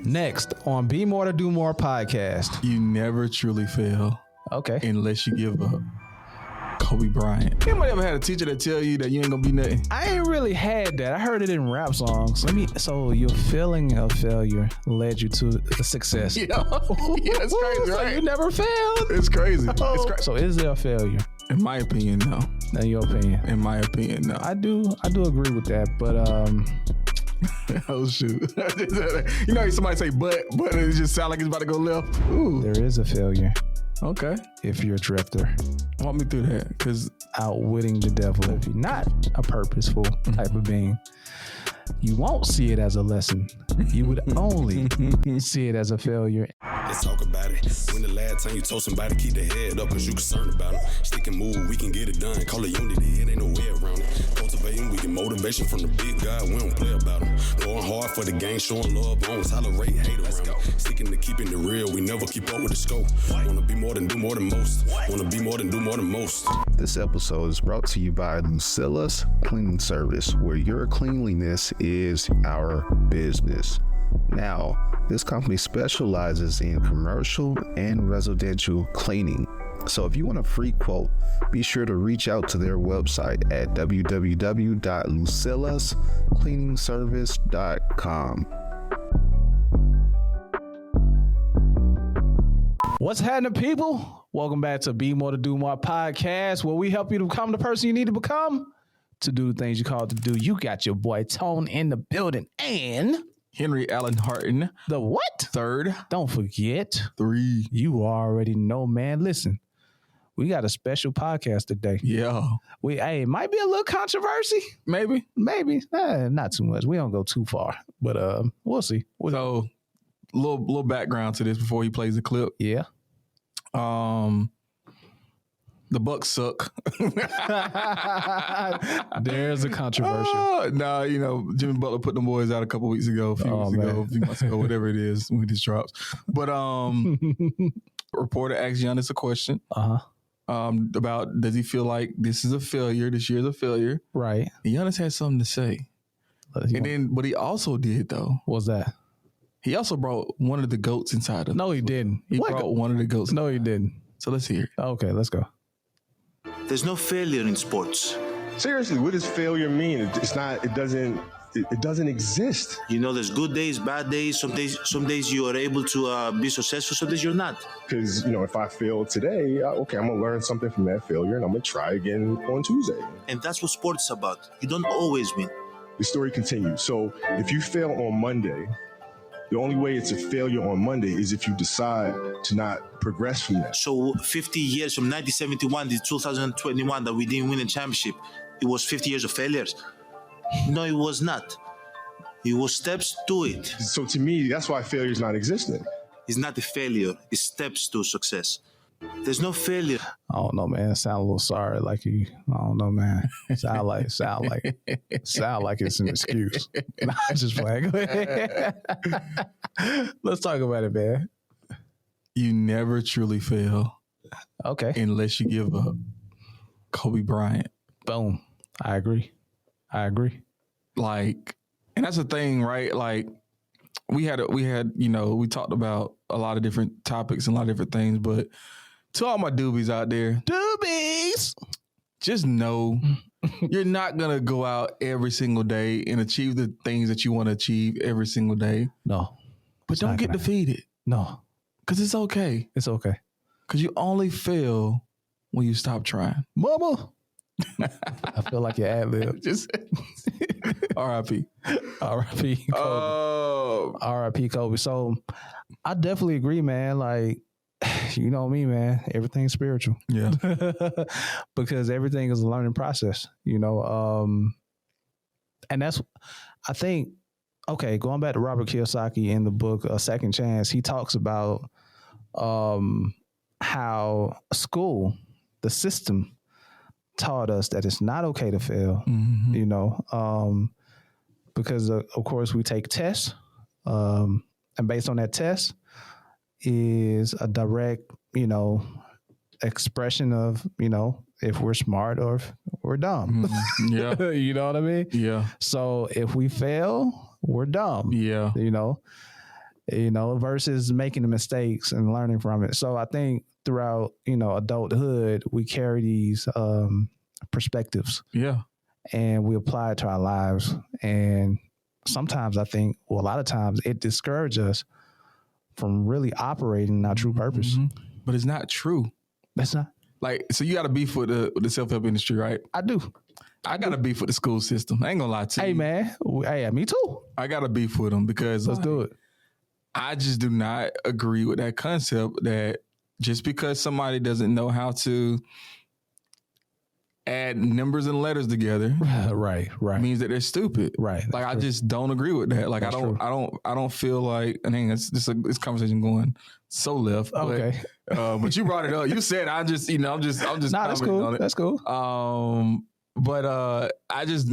Next on Be More to Do More podcast. You never truly fail. Okay. Unless you give up. Kobe Bryant. Anybody ever had a teacher that tell you that you ain't gonna be nothing? I ain't really had that. I heard it in rap songs. So your feeling of failure led you to the success. Yeah, it's crazy, right? So you never failed. It's crazy. So is there a failure? In my opinion, no. In your opinion? In my opinion, no. I do agree with that, but oh shoot. You know, somebody say but it just sound like it's about to go left. Ooh. There is a failure. Okay. If you're a drifter. Walk me through that, because outwitting the devil. If you're not a purposeful type of being, you won't see it as a lesson. You would only see it as a failure. Let's talk about it. When the last time you told somebody keep their head up because you concerned about them? Stick and move, we can get it done. Call it unity, it ain't no way around it. Cultivating, we get motivation from the big guy. We don't play about them. Going hard for the game, showing love, don't tolerate hate around it. Sticking to keeping it real, we never keep up with the scope. Wanna be more than do more than most. Wanna be more than do more than most. This episode is brought to you by Lucilla's Cleaning Service, where your cleanliness is our business. Now, this company specializes in commercial and residential cleaning. So if you want a free quote, be sure to reach out to their website at www.lucillascleaningservice.com. What's happening, people? Welcome back to Be More to Do More podcast, where we help you to become the person you need to become to do the things you called to do. You got your boy Tone in the building and Henry Allen Harton. The what? Third. Don't forget. 3. You already know, man. Listen, we got a special podcast today. Yeah. It might be a little controversy. Maybe. Not too much. We don't go too far, but we'll see. So, little background to this before he plays the clip. Yeah. The Bucks suck. There's a controversial. No, you know, Jimmy Butler put them boys out a couple weeks ago, a few months ago, whatever it is when this drops. But reporter asked Giannis a question about does he feel like this is a failure, this year's a failure. Right. And Giannis had something to say. But he also did, though. What's that? He also brought one of the GOATs inside him. No, he didn't. He brought one of the GOATs. No, he didn't. So let's hear it. Okay, let's go. There's no failure in sports. Seriously, what does failure mean? It doesn't exist. You know, there's good days, bad days. Some days you are able to be successful. Some days you're not. Because, you know, if I fail today, I'm going to learn something from that failure and I'm going to try again on Tuesday. And that's what sports is about. You don't always win. The story continues. So if you fail on Monday, the only way it's a failure on Monday is if you decide to not progress from that. So 50 years from 1971 to 2021 that we didn't win a championship, it was 50 years of failures? No, it was not. It was steps to it. So to me, that's why failure is not existent. It's not a failure. It's steps to success. There's no failure. I don't know, man. Sound a little sorry, like you. I don't know, man. Sound like it's an excuse. Nah, I'm just playing. Go ahead. Let's talk about it, man. You never truly fail. Okay. Unless you give up. Kobe Bryant. Boom. I agree. Like, and that's the thing, right? Like, we had, you know, we talked about a lot of different topics and a lot of different things, but to all my doobies out there, just know you're not going to go out every single day and achieve the things that you want to achieve every single day. No. But don't get defeated. No. Because it's okay. It's okay. Because you only fail when you stop trying. Mama. I feel like your ad-lib. Just R.I.P. R.I.P. Kobe. R.I.P. Kobe. So I definitely agree, man. Like, you know me, man. Everything's spiritual. Yeah. Because everything is a learning process, you know. And that's, I think, okay, going back to Robert Kiyosaki in the book A Second Chance, he talks about how school, the system, taught us that it's not okay to fail, you know, because of course we take tests, and based on that test is a direct, you know, expression of, you know, if we're smart or if we're dumb. Yeah. You know what I mean? Yeah. So if we fail, we're dumb. Yeah. You know, versus making the mistakes and learning from it. So I think throughout, adulthood, we carry these perspectives. Yeah. And we apply it to our lives. And sometimes I think, a lot of times it discourages us from really operating our true purpose. Mm-hmm. But it's not true. That's not. Like, so you got a beef with the self-help industry, right? I do. I got a beef with the school system. I ain't gonna lie to you. Hey, man. Hey, me too. I got a beef with them because let's do it. I just do not agree with that concept that just because somebody doesn't know how to add numbers and letters together, right, means that they're stupid. Right. Like, I just don't agree with that. Like, I don't feel like, I mean, it's just this conversation going so left. Okay. But you brought it up. You said I'm just nah, that's cool. on it. That's cool. But I just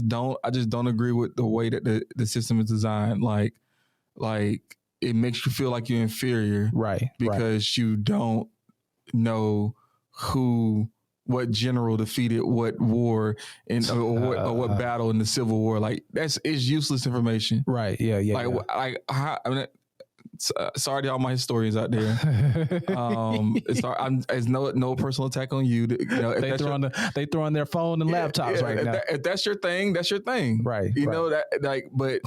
don't agree with the way that the system is designed. Like it makes you feel like you're inferior, right? Because you don't know what general defeated what war or what battle in the Civil War. Like it's useless information, right? Yeah. Sorry to all my historians out there. It's no personal attack on you. They throwing their phone and laptops right now. If that's your thing, that's your thing, right? Know that, but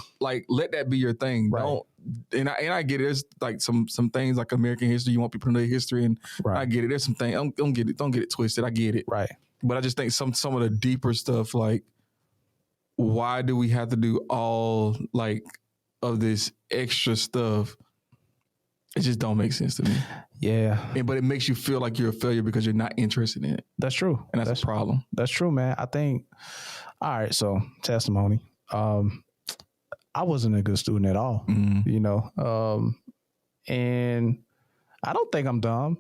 let that be your thing. Right. Don't. And I get it. There's like some things like American history. You want people to know history, and I get it. There's some things. Don't get it twisted. I get it. Right. But I just think some of the deeper stuff, like why do we have to do all like of this extra stuff? It just don't make sense to me. Yeah. But it makes you feel like you're a failure because you're not interested in it. That's true. And that's a problem. That's true, man. I think, all right, so testimony. I wasn't a good student at all, and I don't think I'm dumb,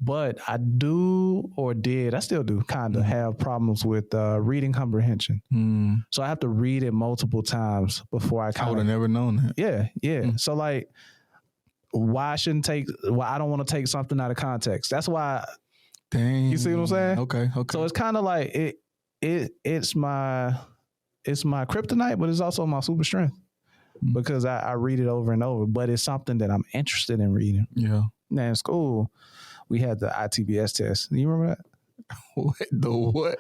but I still do kind of have problems with reading comprehension. So I have to read it multiple times before I would have never known that. Yeah. So like, why I don't want to take something out of context. That's why. Dang. You see what I'm saying? Okay. So it's kind of like it's my kryptonite, but it's also my super strength because I read it over and over. But it's something that I'm interested in reading. Yeah. Now in school, we had the ITBS test. You remember that? The what?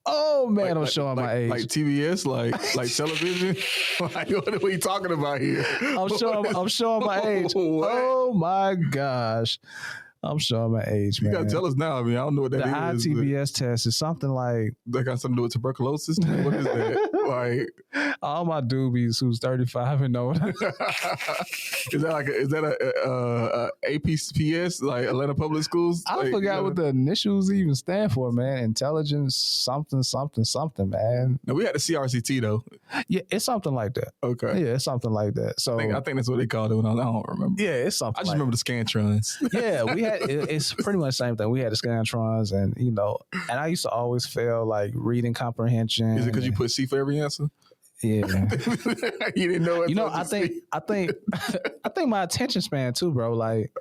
Oh man, I'm showing my age. Like TBS, like television. Like, what are we talking about here? I'm showing my age. What? Oh my gosh, I'm showing my age, man. You gotta tell us now. I mean, I don't know what that is. The ITBS test is something like that got something to do with tuberculosis. What is that? Like all my doobies who's 35 and older. Is that a APPS, like Atlanta Public Schools? I forgot what the initials even stand for, man. Intelligence something, man. No, we had the CRCT though. Yeah, it's something like that. Okay. Yeah, it's something like that. So I think that's what they called it when I don't remember. Yeah, it's something. I just remember the Scantrons. Yeah, we had it's pretty much the same thing. We had the Scantrons, and and I used to always fail like reading comprehension. Is it because you put C for every answer? Yeah. You didn't know it. I think my attention span too, bro. Like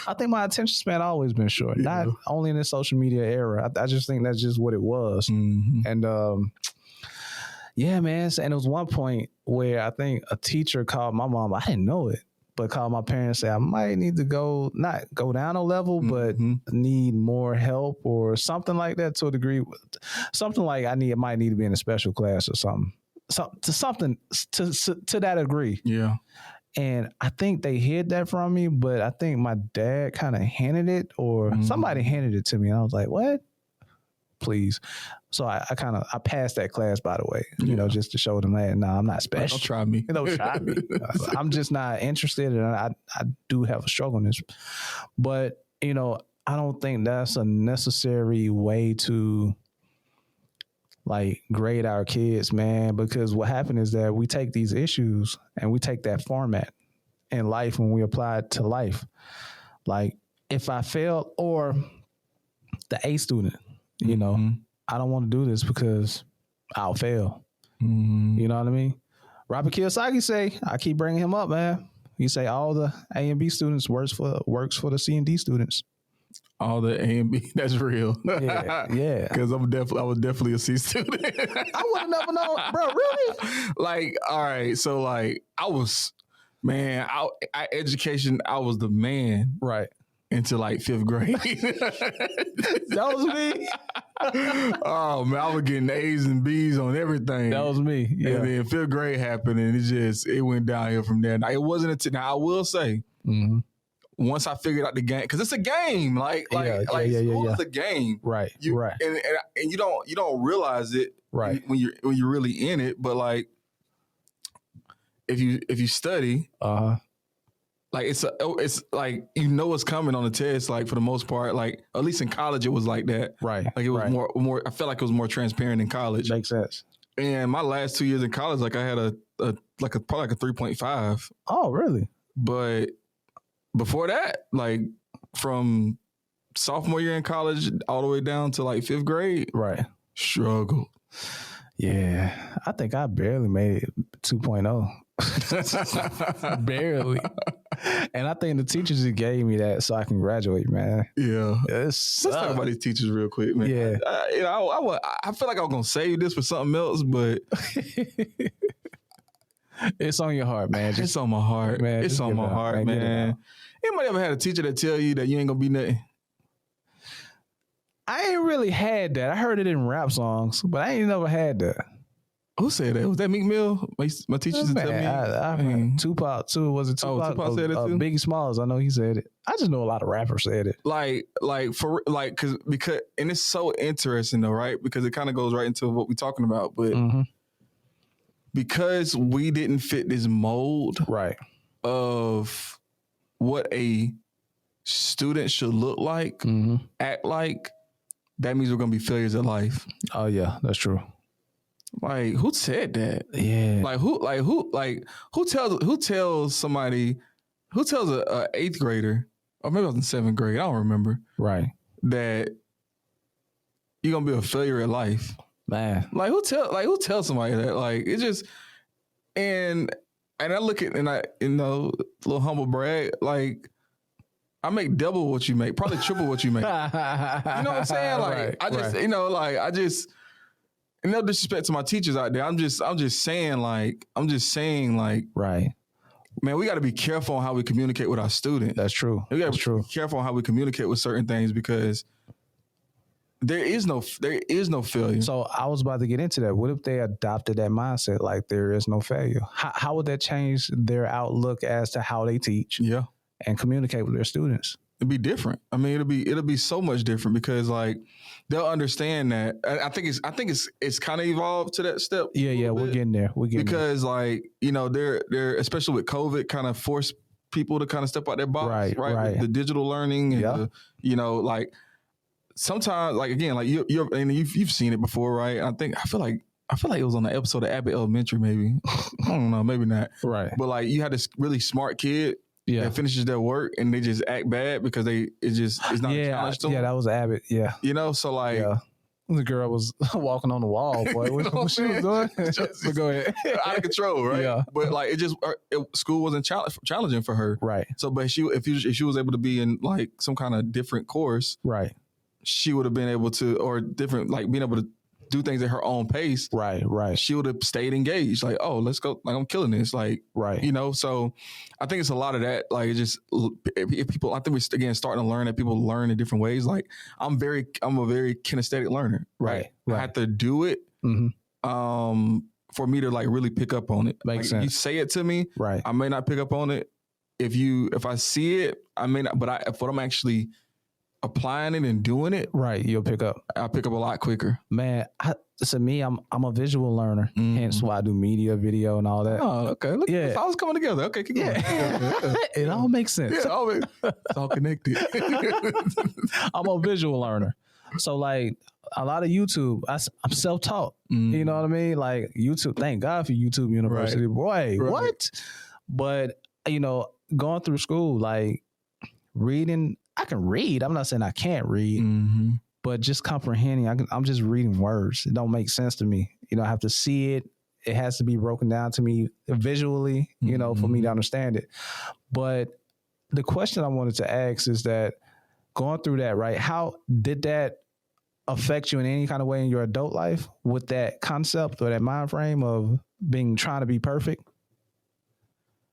I think my attention span always been short. Not only in the social media era. I just think that's just what it was. Mm-hmm. And yeah, man. And it was one point where I think a teacher called my mom. I didn't know it, but called my parents, say I might need to not go down a level, but need more help or something like that to a degree. Something like might need to be in a special class or something. To that degree. Yeah. And I think they hid that from me, but I think my dad kind of handed it or somebody handed it to me. And I was like, what? Please. So I passed that class, by the way, just to show them that, no, I'm not special. Don't try me. Don't try me. I'm just not interested. And I do have a struggle in this. But, I don't think that's a necessary way to like grade our kids, man, because what happened is that we take these issues and we take that format in life when we apply it to life. Like if I fail or the A student, I don't want to do this because I'll fail. Mm-hmm. You know what I mean? Robert Kiyosaki say, I keep bringing him up, man. He say all the A and B students works for the C and D students. All the A and B, that's real. Yeah. Because I was definitely a C student. I would have never known, bro. Really? Like, all right, so like I was Man, education, I was the man. Right. Until like 5th grade. That was me. Oh man, I was getting A's and B's on everything. That was me. Yeah. And then 5th grade happened, and it went downhill from there. Now it wasn't until now I will say, once I figured out the game, because it's a game. School is a game. Right. Right. And you don't realize it when you're really in it. But like if you study, like it's like what's coming on the test. Like for the most part, like at least in college it was like that. Right. Like it was more. I felt like it was more transparent in college. Makes sense. And my last 2 years in college, like I had probably like a 3.5. Oh, really? But before that, like from sophomore year in college all the way down to like 5th grade, right, struggled. Yeah, I think I barely made 2.0. Barely. And I think the teachers just gave me that so I can graduate, man. Yeah. Let's talk about these teachers real quick, man. Yeah. I feel like I was going to save this for something else, but it's on your heart, man. It's on my heart, man. It's on my heart, man. Anybody ever had a teacher that tell you that you ain't going to be nothing? I ain't really had that. I heard it in rap songs, but I ain't never had that. Who said that? Was that Meek Mill? My teachers tell me. I mean, Tupac too. Was it Tupac? Tupac said it too. Biggie Smalls. I know he said it. I just know a lot of rappers said it. Because and it's so interesting though, right? Because it kind of goes right into what we're talking about, but because we didn't fit this mold, right, of what a student should look like, act like, that means we're gonna be failures at life. Oh yeah, that's true. Like, who said that? Yeah. Who tells somebody, who tells a 8th grader, or maybe I was in 7th grade, I don't remember. Right. That you're gonna be a failure at life. Man. Who tells somebody that? Like, it's just, and I look at, and I, little humble brag, like, I make double what you make, probably triple what you make. You know what I'm saying? Like, I just, no disrespect to my teachers out there. I'm just saying, right. Man, we got to be careful on how we communicate with our students. That's true. We got to be careful on how we communicate with certain things, because there is no failure. So I was about to get into that. What if they adopted that mindset, like there is no failure? How would that change their outlook as to how they teach? Yeah. And communicate with their students? It'd be different. I mean, it'll be so much different, because like they'll understand that. I think it's kind of evolved to that step. Yeah, we're getting there. Because like, they're especially with COVID, kind of forced people to kind of step out their box, right? With the digital learning and like sometimes, like again, like you've seen it before, right? I feel like it was on the episode of Abbott Elementary, maybe. I don't know, maybe not. Right. But like you had this really smart kid. Yeah, that finishes their work and they just act bad because it's not a challenge to them. Yeah, that was Abbott. Yeah, so like, the girl was walking on the wall. Boy, what she was doing? But go ahead, out of control, right? Yeah, but like school wasn't challenging for her, right? So, but if she was able to be in like some kind of different course, right, she would have been able to, or different, like being able to do things at her own pace. Right. She would have stayed engaged. Like, oh, let's go. Like, I'm killing this. Like, right. So I think it's a lot of that. Like, it just, if people, I think we're again starting to learn that people learn in different ways. Like, I'm a very kinesthetic learner. Right. I have to do it for me to like really pick up on it. Makes sense. You say it to me. Right. I may not pick up on it. If I see it, I may not, but if I'm actually applying it and doing it, right, I'll pick up a lot quicker. Man, I'm a visual learner, hence why I do media, video, and all that. Oh, okay. Look, it's all coming together. Okay, keep going. It all makes sense. Yeah, it's all connected. I'm a visual learner, so like a lot of YouTube, I'm self-taught. You know what I mean? Like YouTube. Thank God for YouTube University. Right. Boy, what? But going through school, like reading. I can read. I'm not saying I can't read, but just comprehending, I'm just reading words. It don't make sense to me. I have to see it. It has to be broken down to me visually, for me to understand it. But the question I wanted to ask is that going through that, right? How did that affect you in any kind of way in your adult life with that concept or that mind frame of trying to be perfect?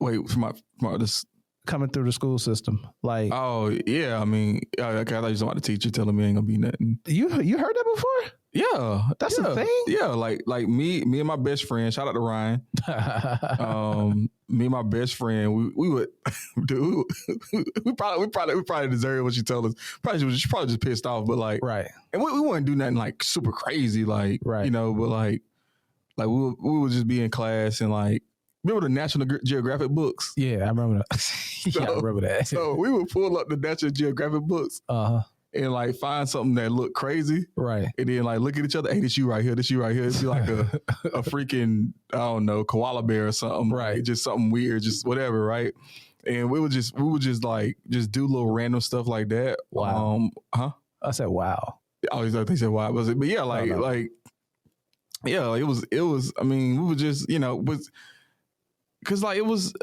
Wait, from this. Coming through the school system, like, Oh yeah, I mean, okay, I thought you were talking about the teacher telling me ain't gonna be nothing. you heard that before? Yeah, That's a thing? Yeah, like me and my best friend. Shout out to Ryan. Me and my best friend, we would, dude, we probably deserve what she told us. She probably just pissed off, but like, Right. and we wouldn't do nothing like super crazy, like, Right. you know, but like we would just be in class and like, remember the National Geographic books? Yeah, I remember that. Yeah, I remember that. So we would pull up the National Geographic books and like find something that looked crazy. Right. And then like look at each other. Hey, this you right here. This you right here. It'd be like a freaking, I don't know, koala bear or something. Right. Like, just something weird, just whatever. Right. And we would just like, just do little random stuff like that. Wow. I said, wow. I always thought they said wow. But yeah, like, yeah, it was, I mean, we would just, you know, cause like it was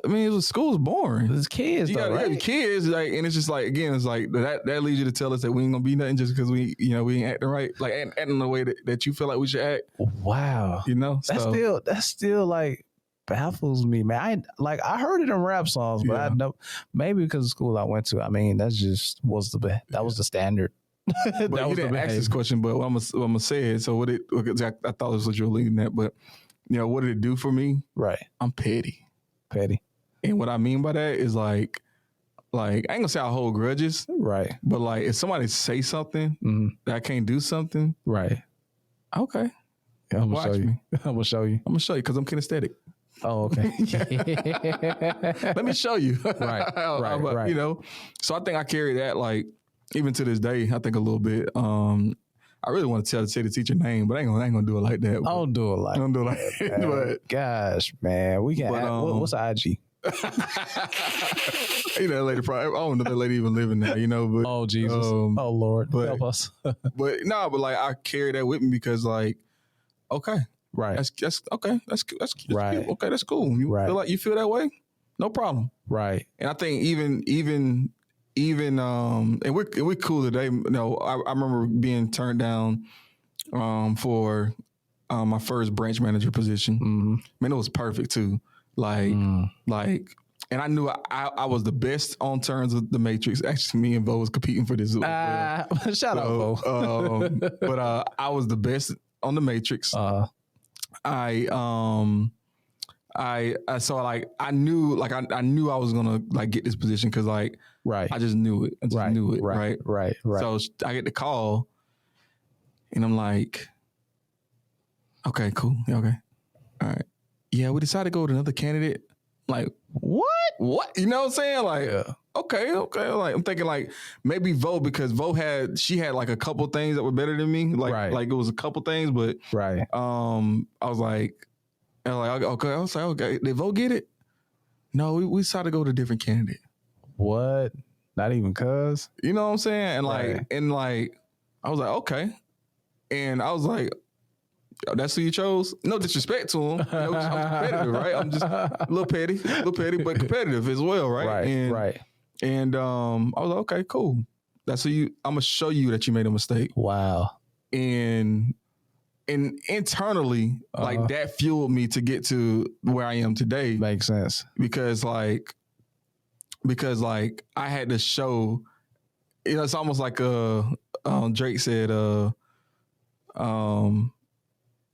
school was boring. There's kids, though, right? Kids, like, and it's just like, again, it's like that leads you to tell us that we ain't gonna be nothing just because we ain't acting right, like acting the way that you feel like we should act. Wow, you know, that still like baffles me, man. I heard it in rap songs, but I know maybe because of school I went to. I mean, that just was that was the standard. But that was didn't ask this question, but I'm gonna say it. So I thought this was what you were leading at, but you know, what did it do for me? Right, I'm petty. And what I mean by that is like I ain't gonna say I hold grudges, right? But like if somebody say something that I can't do something, right? Okay, yeah, I'm gonna show you. I'm gonna show you because I'm kinesthetic. Oh, okay. Let me show you. Right. You know, so I think I carry that like even to this day. I think a little bit. I really want to say the teacher name, but I ain't gonna do it like that. I don't do it like that. But gosh, man, we can. What's IG? You know, that lady probably. I don't know that lady even living there. You know, but oh Jesus, oh Lord, help us. but like I carry that with me because like, okay, right, that's okay, that's right, cute. Okay, that's cool. You feel like you feel that way, no problem. Right, and I think even and we're cool today. You know, I remember being turned down for my first branch manager position. Mm-hmm. Man, it was perfect too. Like, and I knew I was the best on terms with the Matrix. Actually, me and Bo was competing for this. Shout out, Bo. But I was the best on the Matrix. So like I knew I was gonna like get this position because like I just knew it. I just knew it. Right. So I get the call, and I'm like, okay, cool, yeah, okay, all right, yeah. We decided to go with another candidate. Like what? You know what I'm saying? Like okay. Like I'm thinking like maybe Vo because she had like a couple things that were better than me. Like it was a couple things, but I was like. Okay. I was like, okay, did Vo get it? No, we decided to go with a different candidate. What? Not even cuz? You know what I'm saying? And like, I was like, okay. And I was like, that's who you chose? No disrespect to him. You know, I'm competitive, right? I'm just a little petty, but competitive as well, right? And I was like, okay, cool. That's who I'm gonna show you that you made a mistake. Wow. And internally, like that fueled me to get to where I am today. Makes sense. Because I had to show, you know, it's almost like Drake said,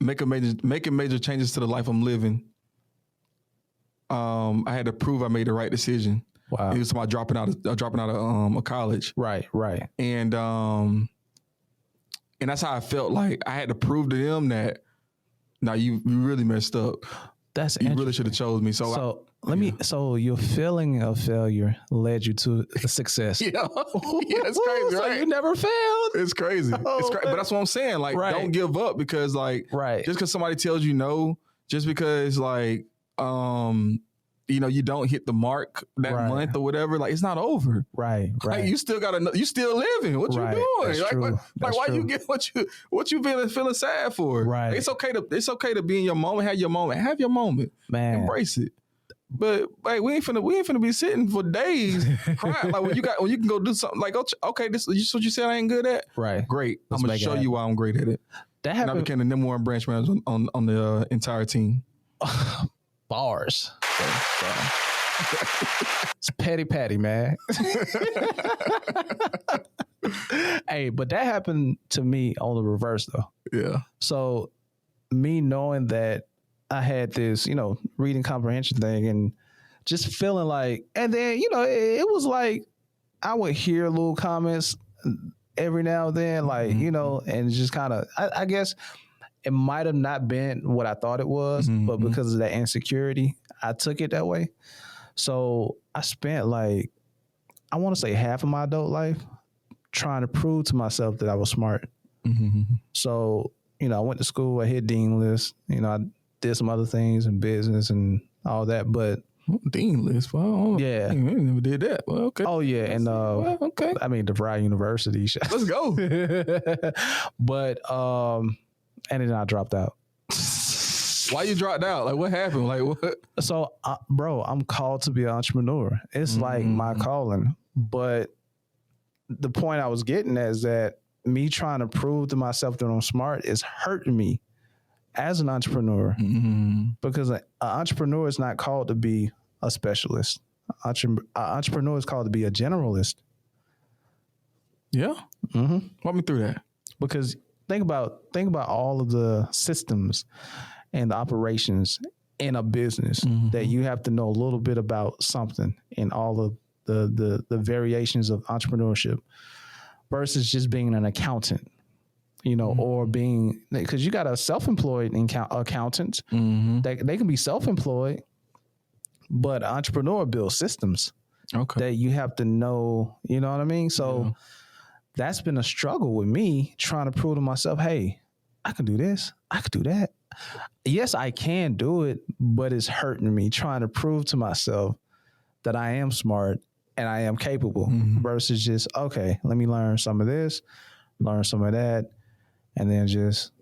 making major changes to the life I'm living. I had to prove I made the right decision. Wow. It was about dropping out of college. Right. And that's how I felt. Like I had to prove to them that, no, you really messed up. You really should have chose me. So your feeling of failure led you to success. Yeah, it's crazy, so right? You never failed. It's crazy. It's crazy. But that's what I'm saying. Like, don't give up because, like, just because somebody tells you no, just because, like, you know, you don't hit the mark that month or whatever, like it's not over. Right. Like you still you still living. What you doing? That's like, true. Why you get what you feeling sad for? Right. Like, it's okay to be in your moment, have your moment. Man. Embrace it. But like we ain't finna be sitting for days crying. Like when you can go do something like, okay, this is what you said I ain't good at. Right. Great. I'm gonna show you why I'm great at it. That happened. And I became the number one branch manager on the entire team. Bars. It's petty patty, man. Hey, but that happened to me on the reverse though. Yeah. So me knowing that I had this, reading comprehension thing and just feeling like, and then, it was like I would hear little comments every now and then, like, and just kind of, I guess it might have not been what I thought it was, but because of that insecurity, I took it that way. So I spent I want to say half of my adult life trying to prove to myself that I was smart. So, I went to school, I hit dean list, I did some other things in business and all that, but dean list, well, yeah, I never did that. Well, okay. Oh yeah, and okay. I mean DeVry University. Let's go. But and then I dropped out. Why you dropped out? Like what happened? Like what? So, bro, I'm called to be an entrepreneur. It's like my calling. But the point I was getting at is that me trying to prove to myself that I'm smart is hurting me as an entrepreneur, because an entrepreneur is not called to be a specialist. An entrepreneur is called to be a generalist. Yeah. Walk me through that. Because think about all of the systems and the operations in a business that you have to know a little bit about something in all of the variations of entrepreneurship versus just being an accountant. Or being, because you got a self-employed accountant, they can be self-employed, but an entrepreneur builds systems that you have to know, you know what I mean? So that's been a struggle with me trying to prove to myself, hey, I can do this, I can do that. Yes, I can do it, but it's hurting me trying to prove to myself that I am smart and I am capable versus just, okay, let me learn some of this, learn some of that, and then just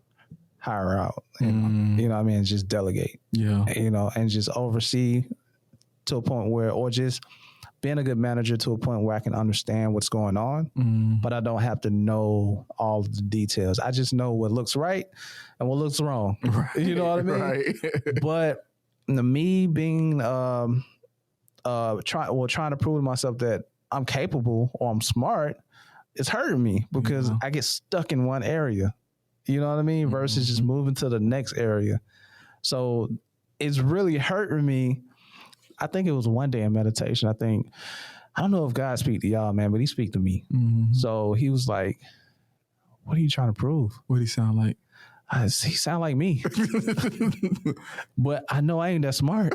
hire out, and just delegate, and just oversee to a point where, or just being a good manager to a point where I can understand what's going on, but I don't have to know all of the details. I just know what looks right and what looks wrong. Right, you know what I mean? Right. But me being, trying to prove to myself that I'm capable or I'm smart, it's hurting me because I get stuck in one area. You know what I mean? Versus just moving to the next area. So it's really hurting me. I think it was one day in meditation. I don't know if God speak to y'all, man, but he speak to me. So he was like, what are you trying to prove? What did he sound like? He sound like me. But I know I ain't that smart.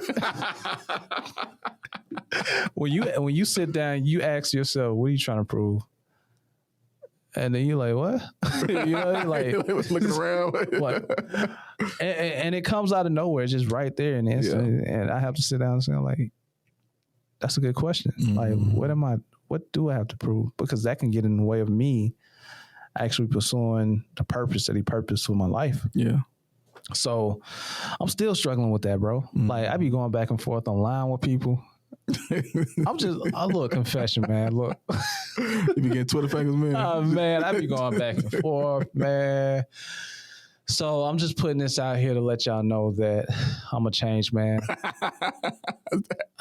When you sit down, you ask yourself, what are you trying to prove? And then you're like, what? It was looking around. And it comes out of nowhere, just right there. And I have to sit down and say, like, that's a good question. Like, what do I have to prove? Because that can get in the way of me actually pursuing the purpose that he purposed for my life. Yeah. So I'm still struggling with that, bro. Like, I be going back and forth online with people. I'm just a little confession, man. Look, you be getting Twitter fingers, man. Oh man, I be going back and forth, man. So I'm just putting this out here to let y'all know that I'm a changed man.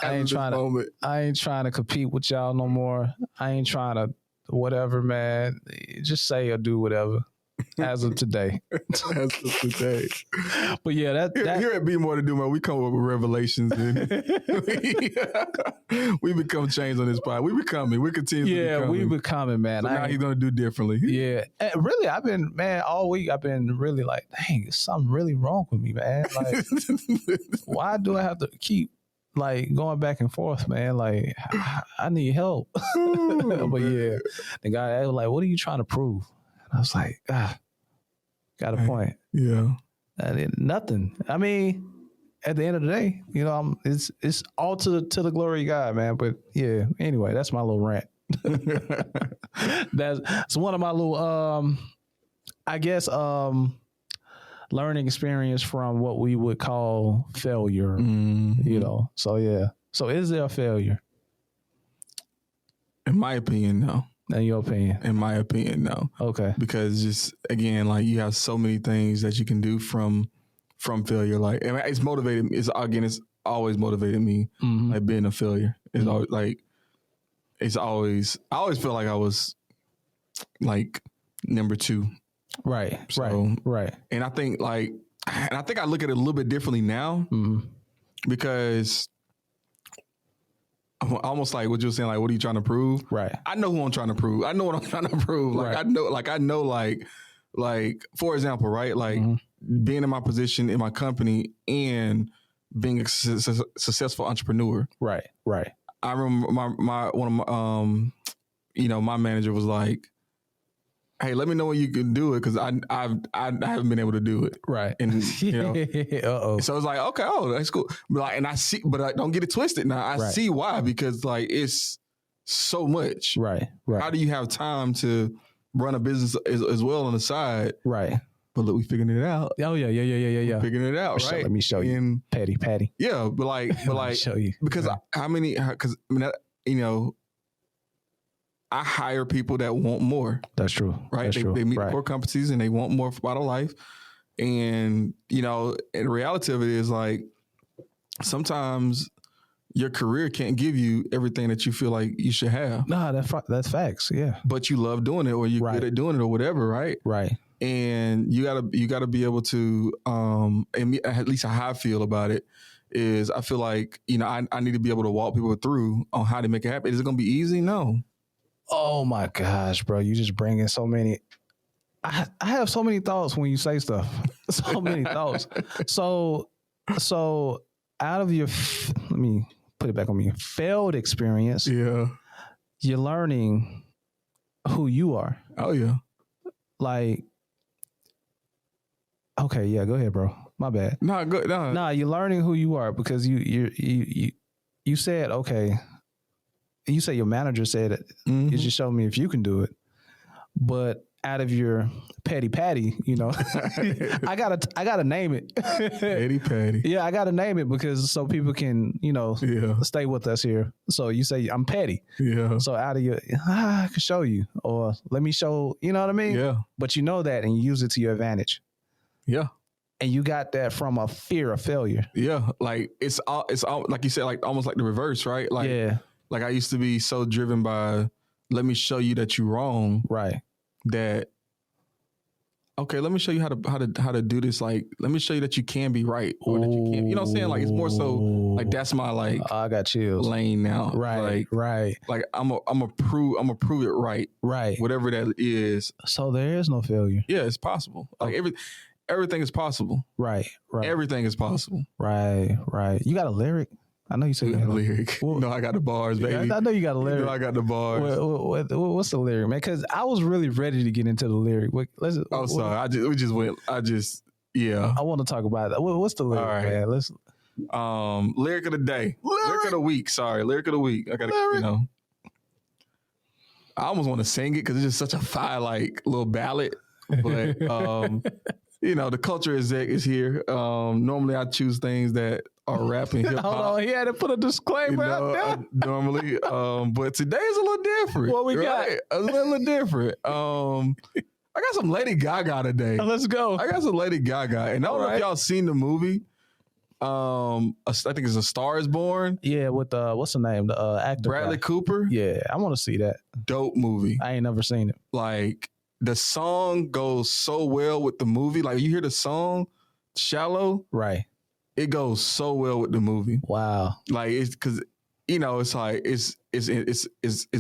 I ain't trying to compete with y'all no more. I ain't trying to whatever, man. Just say or do whatever. As of today. As of today. But yeah, that here at Be More to Do, man, we come up with revelations and we become changed on this pod. We becoming. We continue to becoming. Yeah, we becoming, man. So now he's gonna do differently. Yeah. And really, I've been, man, all week I've been really like, dang, there's something really wrong with me, man. Like, why do I have to keep like going back and forth, man? Like, I need help. But yeah, the guy was like, what are you trying to prove? I was like, got a point. Yeah. Nothing. I mean, at the end of the day, it's all to the glory of God, man. But yeah, anyway, that's my little rant. That's one of my little, I guess, learning experience from what we would call failure, So yeah. So is there a failure? In my opinion, no. In your opinion? In my opinion, no. Okay. Because just, again, like you have so many things that you can do from failure. Like, and it's motivated. It's always motivated me. Like being a failure is always like, I always feel like I was like number 2. Right. So, right. And I think I look at it a little bit differently now because I'm almost like what you were saying, like, what are you trying to prove? Right. I know who I'm trying to prove. I know what I'm trying to prove. Like, I know, like, for example, right? Like being in my position in my company and being a successful entrepreneur. Right. I remember one of my, my manager was like, hey, let me know when you can do it because I haven't been able to do it. Right. And So it's like, okay, that's cool. But like, and I see, but I don't get it twisted now. I see why, because like it's so much. Right. How do you have time to run a business as well on the side? Right. But look, we figuring it out. Oh yeah. We're figuring it out, right? Let me show you. And, Patty. Yeah, but like show you. Because I hire people that want more. That's true. Right? They meet core competencies and they want more out of life. And, and the reality of it is like, sometimes your career can't give you everything that you feel like you should have. Nah, that's facts. Yeah. But you love doing it or you're good at doing it or whatever, right? Right. And you gotta be able to, and at least how I feel about it is I feel like, I need to be able to walk people through on how to make it happen. Is it going to be easy? No. Oh my gosh, bro. You just bring in so many. I have so many thoughts when you say stuff. So many thoughts. So out of your, let me put it back on me, failed experience. Yeah. You're learning who you are. Oh yeah. Like, okay, yeah, go ahead, bro. My bad. No, you're learning who you are because you said, okay, you say your manager said it. You just show me if you can do it. But out of your petty patty, I gotta name it. Petty patty. Yeah, I gotta name it because so people can, stay with us here. So you say I'm petty. Yeah. So out of your, I can show you, or let me show. You know what I mean? Yeah. But you know that, and you use it to your advantage. Yeah. And you got that from a fear of failure. Yeah. Like it's all like you said, like almost like the reverse, right? Like, yeah. Like I used to be so driven by, let me show you that you're wrong. Right. That, okay, let me show you how to do this. Like, let me show you that you can be right or that you can't. You know what I'm saying? Like, it's more so like that's my like. I got chills. Lane now. Right. Like I'm a prove it right. Right. Whatever that is. So there is no failure. Yeah, it's possible. Like everything is possible. Right. Everything is possible. Right. You got a lyric? I know you said you got a lyric. No, I got the bars, baby. I know you got a lyric. I got the bars. What's the lyric, man? Because I was really ready to get into the lyric. Sorry. Yeah. I want to talk about that. What's the lyric, man? Let's. Lyric of the day. Lyric of the week. Sorry, lyric of the week. I gotta, I almost want to sing it because it's just such a fire, like little ballad. But the culture exec is here. Normally, I choose things that are rap and hip hop. Hold on, he had to put a disclaimer out there. Normally, but today is a little different. What we got? A little different. I got some Lady Gaga today. Let's go. I got some Lady Gaga, and I don't know if y'all seen the movie. I think it's A Star Is Born. Yeah, with what's the name? The actor Bradley Cooper. Yeah, I want to see that. Dope movie. I ain't never seen it. Like the song goes so well with the movie. Like you hear the song "Shallow," right? It goes so well with the movie. Wow. Like it's because it's like it's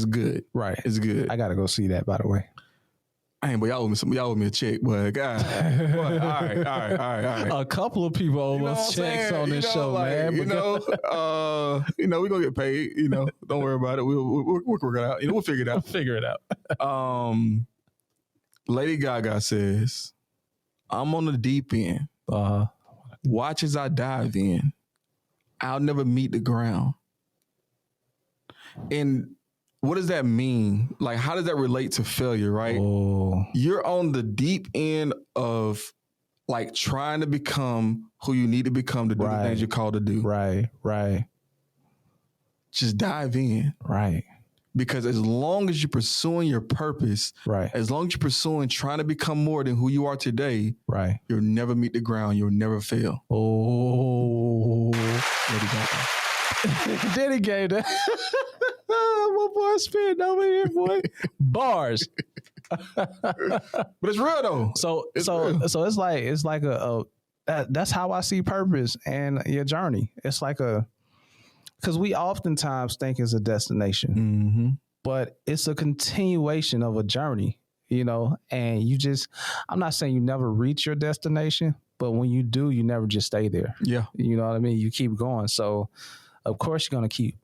good. Right. It's good. I gotta go see that. By the way. But y'all owe me a check, but God. All right. A couple of people owe us checks on this show, man. We're gonna get paid. Don't worry about it. We'll work it out. We'll figure it out. Figure it out. Lady Gaga says, "I'm on the deep end. Watch as I dive in. I'll never meet the ground." And what does that mean? Like, how does that relate to failure, right? Oh. You're on the deep end of like trying to become who you need to become to do the things you're called to do. Right. Just dive in. Right. Because as long as you're pursuing your purpose, as long as you're pursuing trying to become more than who you are today, you'll never meet the ground. You'll never fail. Oh. Then he gave that. My boy spitting over here, boy. Bars. But it's real though. So it's like that's how I see purpose and your journey. It's like because we oftentimes think it's a destination, but it's a continuation of a journey, and I'm not saying you never reach your destination, but when you do, you never just stay there. Yeah. You know what I mean? You keep going. So of course you're going to keep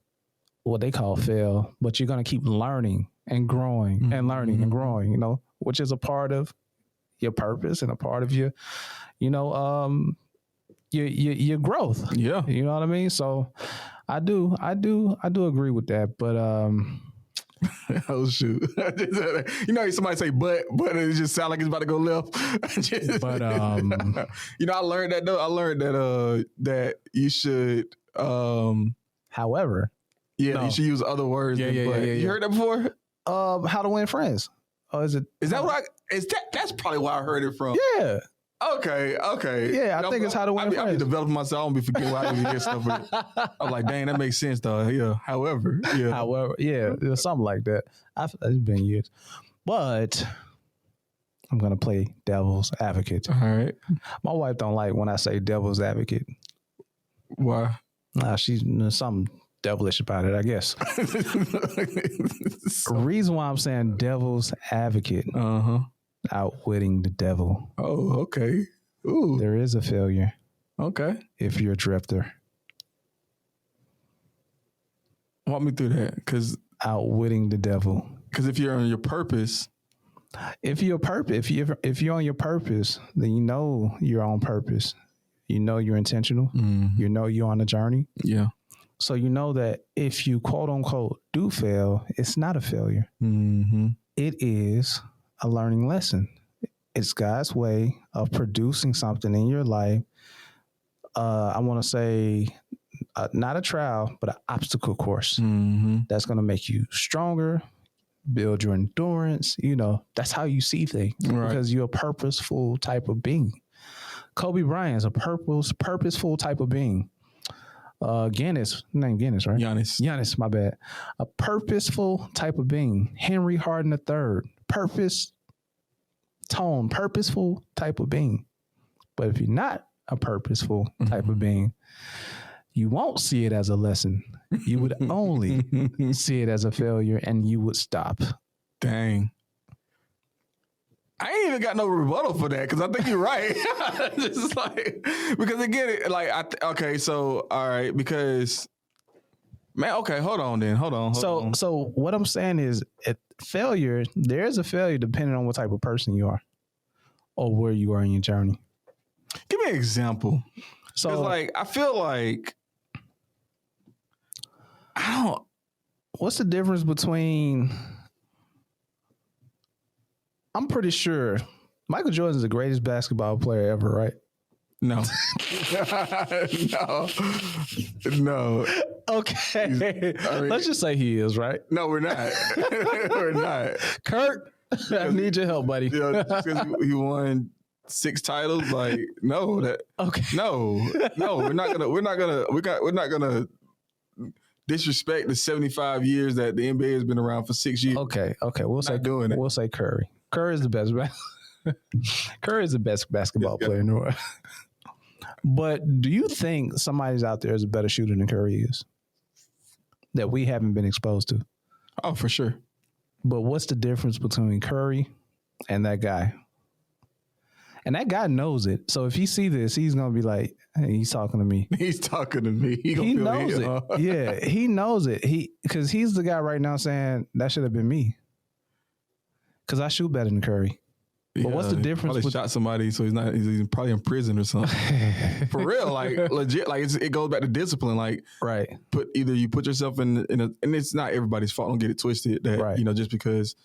what they call fail, but you're going to keep learning and growing and learning and growing, which is a part of your purpose and a part of your, your growth. Yeah. You know what I mean? So I do agree with that, but, oh shoot! Somebody say but it just sound like it's about to go left. But I learned that though. I learned that that you should however, you should use other words. Yeah. You heard that before? How to Win Friends. Oh, is that what that's probably where I heard it from. Yeah. Okay. Yeah, I think it's How to Win Friends. I be developing myself. I don't be forgetting why I even hear stuff. I'm like, dang, that makes sense though. Yeah. However, yeah, something like that. It's been years, but I'm gonna play devil's advocate. All right. My wife don't like when I say devil's advocate. Why? She's something devilish about it, I guess. Reason why I'm saying devil's advocate. Outwitting the devil. Oh, okay. Ooh. There is a failure. Okay. If you're a drifter. Walk me through that, because outwitting the devil. Because if you're on your purpose, if you're on your purpose, then you know you're on purpose. You know you're intentional. You know you're on a journey. Yeah. So you know that if you quote unquote do fail, it's not a failure. It is a learning lesson. It's God's way of producing something in your life. I want to say not a trial, but an obstacle course that's going to make you stronger, build your endurance. That's how you see things, because you're a purposeful type of being. Kobe Bryant is a purposeful type of being. Guinness, right? Giannis, my bad. A purposeful type of being. Henry Hardin III, purposeful type of being. But if you're not a purposeful type of being, you won't see it as a lesson. You would only see it as a failure, and you would stop. Dang. I ain't even got no rebuttal for that, because I think you're right. Just because again, all right, because man, okay, hold on. So what I'm saying is, failure, there is a failure depending on what type of person you are or where you are in your journey. Give me an example. So I feel like what's the difference between, I'm pretty sure Michael Jordan is the greatest basketball player ever, right? No. No. Okay. Let's just say he is, right? No, we're not. We're not. Kurt, I need your help, buddy. Because he won 6 titles. No, we're not gonna disrespect the 75 years that the NBA has been around for 6 years. Okay. We'll say Curry. Curry is the best. Curry is the best basketball player in the world. But do you think somebody's out there is a better shooter than Curry is that we haven't been exposed to? Oh, for sure. But what's the difference between Curry and that guy? And that guy knows it. So if he see this, he's going to be like, hey, he's talking to me. He's talking to me. He knows it. Yeah, he knows it. Because he's the guy right now saying, that should have been me. Because I shoot better than Curry. But what's the difference? Probably shot somebody, so he's probably in prison or something. For real, legit, it goes back to discipline. Right. You put yourself in a, and it's not everybody's fault. Don't get it twisted. That just because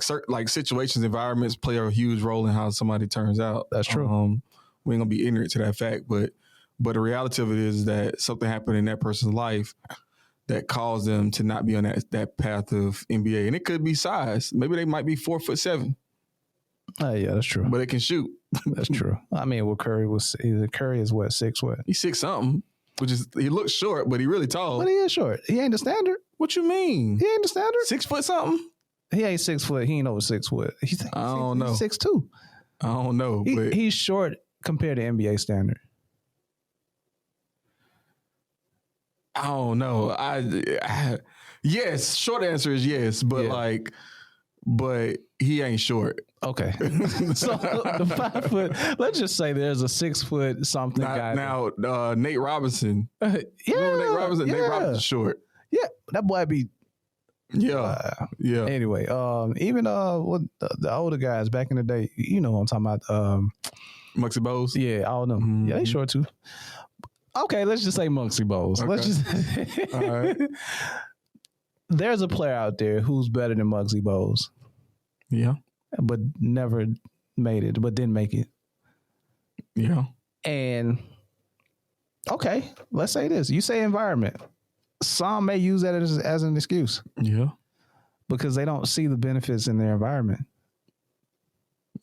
certain situations, environments play a huge role in how somebody turns out. That's true. We ain't gonna be ignorant to that fact, but the reality of it is that something happened in that person's life that caused them to not be on that path of NBA, and it could be size. Maybe they might be 4'7". Yeah, that's true. But it can shoot. That's true. I mean, Curry is what, 6 what? He's 6 something. which is he looks short, but he really tall. But he is short. He ain't the standard. What you mean? He ain't the standard. 6 foot something? He ain't 6 foot. He ain't over 6 foot. I don't know. 6'2". I don't know. But He's short compared to NBA standard. I don't know. Yes, short answer is yes, but but he ain't short. Okay. So the 5 foot, let's just say there's a 6 foot something guy. Now, Nate Robinson. Yeah. Remember Nate Robinson? Yeah. Nate Robinson's short. Yeah. That boy be. Yeah. Anyway, even what the older guys back in the day, you know what I'm talking about. Muggsy Bogues? Yeah, all of them. Mm-hmm. Yeah, they short too. Okay, let's just say Muggsy Bogues. Okay. Let's just. All right. There's a player out there who's better than Muggsy Bogues. Yeah. But never made it, but didn't make it. Yeah. And okay, let's say this. You say environment. Some may use that as an excuse. Yeah. Because they don't see the benefits in their environment.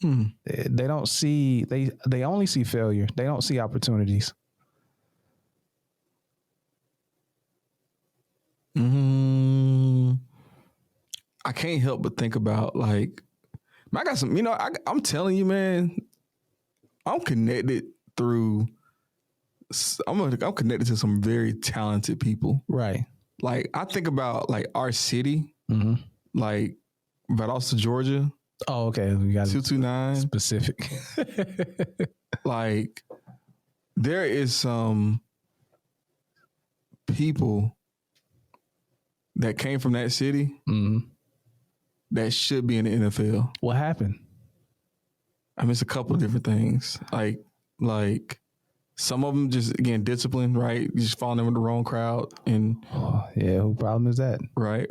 They don't see, they only see failure. They don't see opportunities. I can't help but think about like, I got some, I'm telling you, man, I'm connected through, I'm connected to some very talented people. Right. Like I think about like our city, like Valdosta, Georgia. Oh, okay. We got 229. Specific. Like there is some people that came from that city that should be in the NFL. What happened? I mean, it's a couple of different things. Like some of them just, again, discipline, right? You just falling in with the wrong crowd. And who problem is that? Right.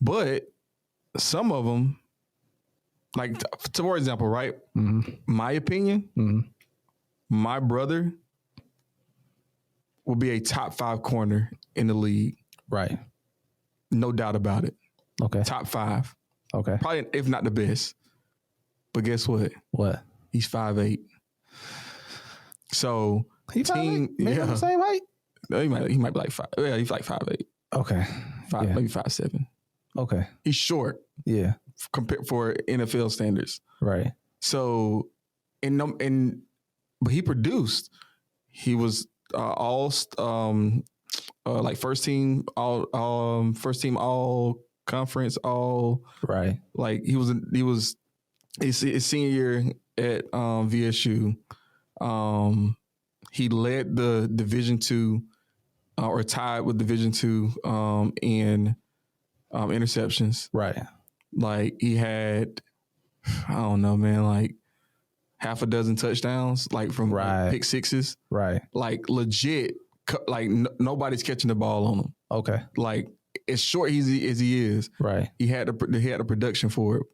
But some of them, like, for example, right? My opinion, my brother will be a top 5 corner in the league. Right. No doubt about it. Okay. Top 5. Okay. Probably, if not the best. But guess what? What? He's 5'8". So he team, the same height? No, he might be like 5. Yeah, he's like 5'8". Okay. Maybe 5'7". Okay. He's short. Yeah. Compared for NFL standards. Right. So but he produced. He was like first team all conference, all right. Like he was his senior year at VSU. He led the Division II or tied with Division II in interceptions. Right. Like he had, I don't know, man, like half a dozen touchdowns, like from like pick sixes. Right. Like legit, like nobody's catching the ball on him. Okay. Like as short as he is. Right. He had the production for it,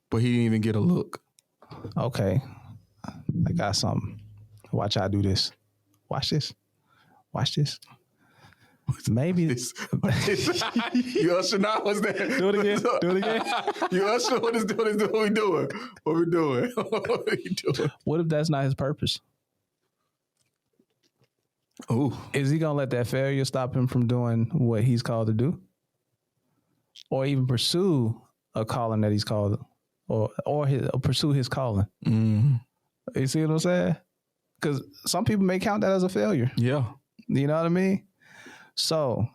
but he didn't even get a look. Okay. I got something. Watch I do this. Watch this. Watch this. Maybe you usher now? What's that? Do it again. Do it again. You usher? What we doing? What we doing? What are you doing? What if that's not his purpose? Oh, is he gonna let that failure stop him from doing what he's called to do, or even pursue a calling that he's called, or pursue his calling? You see what I'm saying? Because some people may count that as a failure. Yeah, you know what I mean. So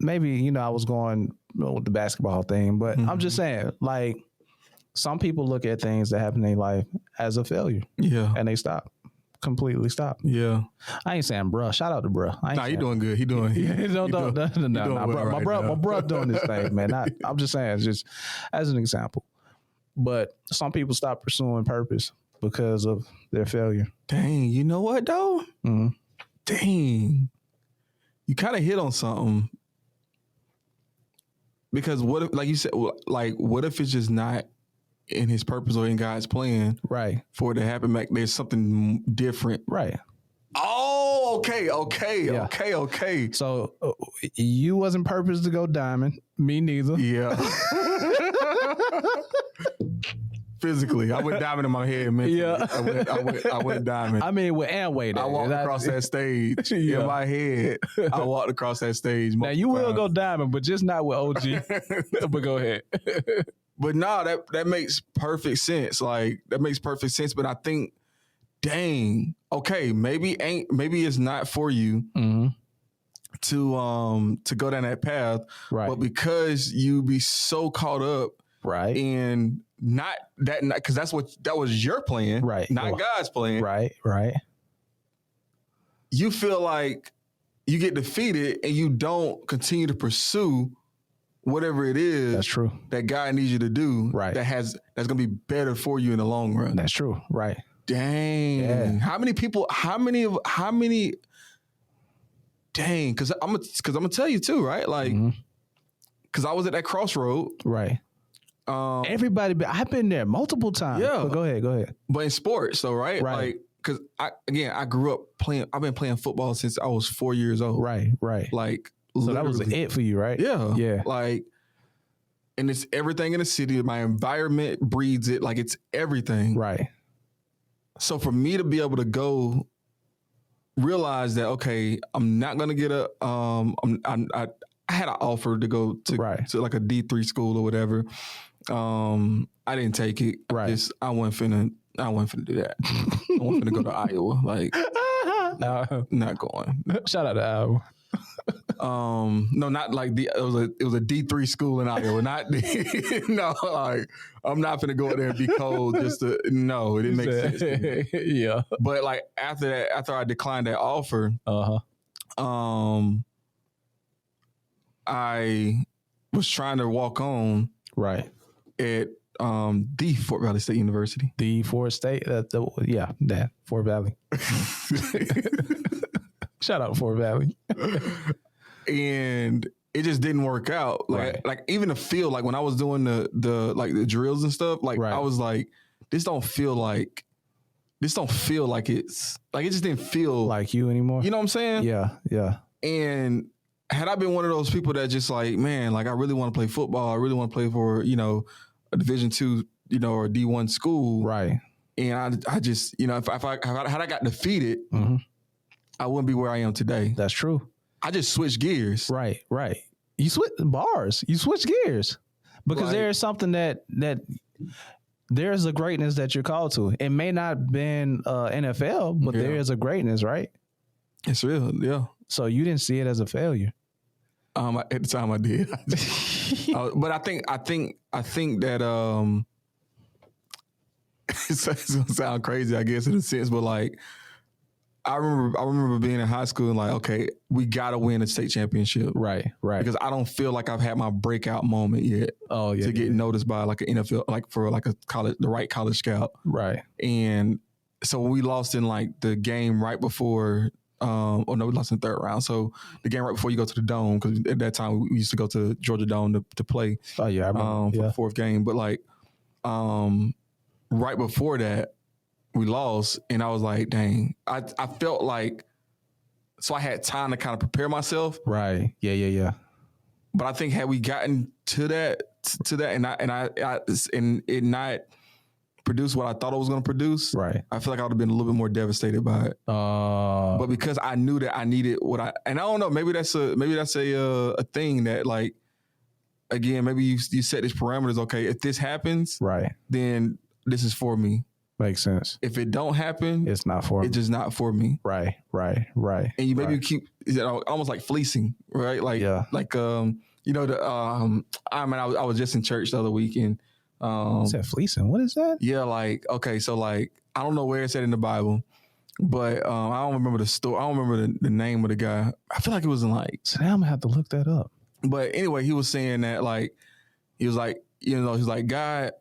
maybe, I was going with the basketball thing, but I'm just saying, like, some people look at things that happen in their life as a failure. Yeah. And they completely stop. Yeah. I ain't saying bruh. Shout out to bruh. Nah, you doing good. He doing. My bruh doing this thing, man. I'm just saying, just as an example. But some people stop pursuing purpose because of their failure. Dang, you know what though? Dang. You kind of hit on something, because what if, like you said, like what if it's just not in his purpose or in God's plan, right, for it to happen? Like there's something different, right? Oh, okay. So you wasn't purposed to go diamond, me neither. Yeah. Physically, I went diamond in my head mentally. Yeah. I went diamond. I mean, with Amway, I walked across that stage in my head. I walked across that stage. Now you will go diamond, but just not with OG. But go ahead. But no, that makes perfect sense. Like that makes perfect sense. But I think, dang, okay, maybe it's not for you to go down that path. Right. But because you be so caught up Right. in not because that was your plan, Right. not God's plan. Right. You feel like you get defeated and you don't continue to pursue whatever it is That's true. that God needs you to do. Right. That's gonna be better for you in the long run. That's true. Right. Dang. Yeah. How many? Dang. Because I'm gonna tell you too, right? Like, because I was at that crossroad. Right. Everybody, I've been there multiple times. Yeah. But go ahead. But in sports, so right. Right. Like, because I grew up playing. I've been playing football since I was 4 years old. Right. Like, So that was literally. it for you, right? Yeah. Like, and it's everything in the city. My environment breeds it. Like, it's everything. Right. So for me to be able to go realize that, okay, I'm not going to get I had an offer to go to like a D3 school or whatever. I didn't take it. Right. I wasn't finna do that. I wasn't finna go to Iowa. Like, No. not going. Shout out to Iowa. No, not like it was a D3 school in Iowa. Not no, like I'm not gonna go there and be cold just to no, it didn't make sense to me. Yeah. But like after I declined that offer, I was trying to walk on Right. at the Fort Valley State University. The Fort State, that Fort Valley. Shout out Fort Valley. And it just didn't work out. Like even the field, like when I was doing the drills and stuff, like I was like, this don't feel like it's like it just didn't feel like you anymore. You know what I'm saying? Yeah. And had I been one of those people that just like, man, like I really want to play football, I really want to play for, a Division II, or a D1 school. Right. And I just, if I got defeated, I wouldn't be where I am today. That's true. I just switched gears. Right. You switch bars. You switch gears because there is something that there's a greatness that you're called to. It may not have been NFL, but there is a greatness, right? It's real, yeah. So you didn't see it as a failure. At the time I did, but I think that it's gonna sound crazy, I guess, in a sense, but like I remember being in high school and like, okay, we gotta win a state championship, right? Because I don't feel like I've had my breakout moment yet. Oh yeah, to get noticed by like an NFL, like for like a college, the right college scout, right? And so when we lost in like the game right before. We lost in the third round. So the game right before you go to the Dome, because at that time we used to go to Georgia Dome to play. Oh yeah, I remember. For the fourth game. But like, right before that, we lost, and I was like, dang, I felt like, so I had time to kind of prepare myself. Right. Yeah. But I think had we gotten to that, and it not produce what I thought it was going to produce. Right. I feel like I would have been a little bit more devastated by it. But because I knew that I needed and I don't know, maybe that's a thing that like, again, maybe you set these parameters. Okay, if this happens, right, then this is for me. Makes sense. If it don't happen, it's not for me. It's just not for me. Right. And you keep almost like fleecing, right? Like, like I was just in church the other week and. Is that fleecing? What is that? Yeah, like, okay, so like, I don't know where it's at in the Bible, but I don't remember the story. I don't remember the name of the guy. I feel like it was in like. So now I'm gonna have to look that up. But anyway, he was saying that like, he was like, he's like, God,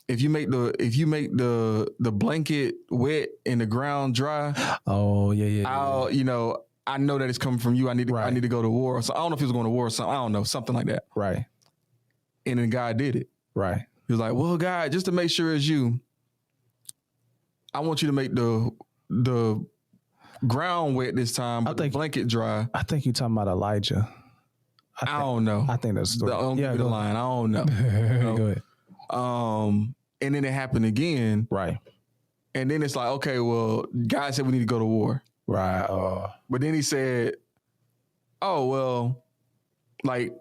if you make the blanket wet and the ground dry. Oh yeah. I know that it's coming from you. I need to go to war. So I don't know if he was going to war or something. I don't know, something like that. Right. And then God did it. Right. He was like, well, God, just to make sure it's you, I want you to make the ground wet this time, but the blanket dry. I think you're talking about Elijah. I don't know. I think that's the line. I don't know. Go ahead. and then it happened again. Right. And then it's like, okay, well, God said we need to go to war. Right. But then he said, oh, well, like,